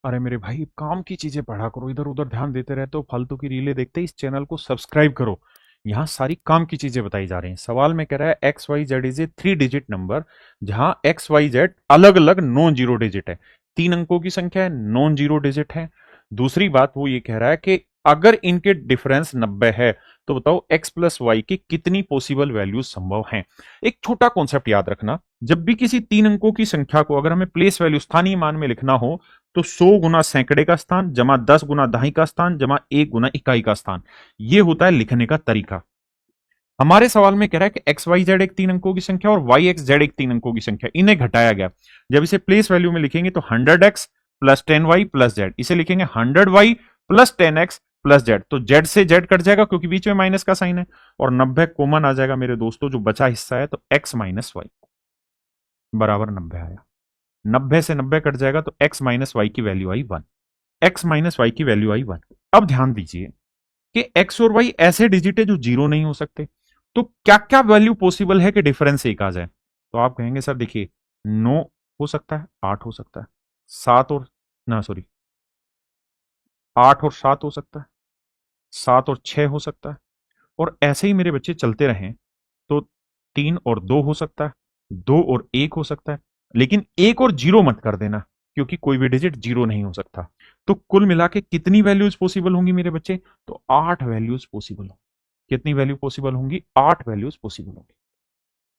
अरे मेरे भाई, काम की चीजें पढ़ा करो, इधर उधर ध्यान देते रहते हो, फालतू की रीलें देखते। इस चैनल को सब्सक्राइब करो। यहाँ सारी काम की चीजें बताई जा रही हैं। सवाल में कह रहा है X Y Z is a 3 digit number, जहां एक्स वाई जेड अलग अलग नॉन जीरो डिजिट है। 3 अंकों की संख्या है, नॉन जीरो डिजिट है। दूसरी बात वो ये कह रहा है कि अगर इनके डिफरेंस 90 है तो बताओ एक्स प्लस वाई की कितनी पॉसिबल वैल्यूज संभव हैं। एक छोटा कॉन्सेप्ट याद रखना, जब भी किसी 3 अंकों की संख्या को अगर हमें प्लेस वैल्यू स्थानीय मान में लिखना हो तो 100 गुना सैकड़े का स्थान जमा 10 गुना दहाई का स्थान जमा 1 गुना इकाई का स्थान, ये होता है लिखने का तरीका। हमारे सवाल में कह रहा है कि एक्स वाई जेड एक 3 अंकों की संख्या और वाई एक्स जेड एक 3 अंकों की संख्या, इन्हें घटाया गया। जब इसे प्लेस वैल्यू में लिखेंगे तो 100x plus 10y plus Z, इसे लिखेंगे 100y plus 10x plus Z. तो जेड से जेड कट जाएगा क्योंकि बीच में माइनस का साइन है, और 90 कॉमन आ जाएगा मेरे दोस्तों, जो बचा हिस्सा है। तो x माइनस वाई बराबर 90 आया। 90 से 90 कट जाएगा तो x माइनस वाई की वैल्यू आई 1। x माइनस वाई की वैल्यू आई 1। अब ध्यान दीजिए कि x और y ऐसे डिजिट है जो जीरो नहीं हो सकते। तो क्या क्या वैल्यू पॉसिबल है कि डिफरेंस एक आ जाए? तो आप कहेंगे सर देखिए, 9 हो सकता है, 8 हो सकता है, 7 और ना सॉरी 8 और 7 हो सकता है, 7 और 6 हो सकता है, और ऐसे ही मेरे बच्चे चलते रहें तो 3 और 2 हो सकता है, 2 और 1 हो सकता है। लेकिन 1 और 0 मत कर देना, क्योंकि कोई भी डिजिट 0 नहीं हो सकता। तो कुल मिला के कितनी वैल्यूज पॉसिबल होंगी मेरे बच्चे? तो 8 वैल्यूज पॉसिबल होंगी। कितनी वैल्यू पॉसिबल होंगी? 8 वैल्यूज पॉसिबल होंगी।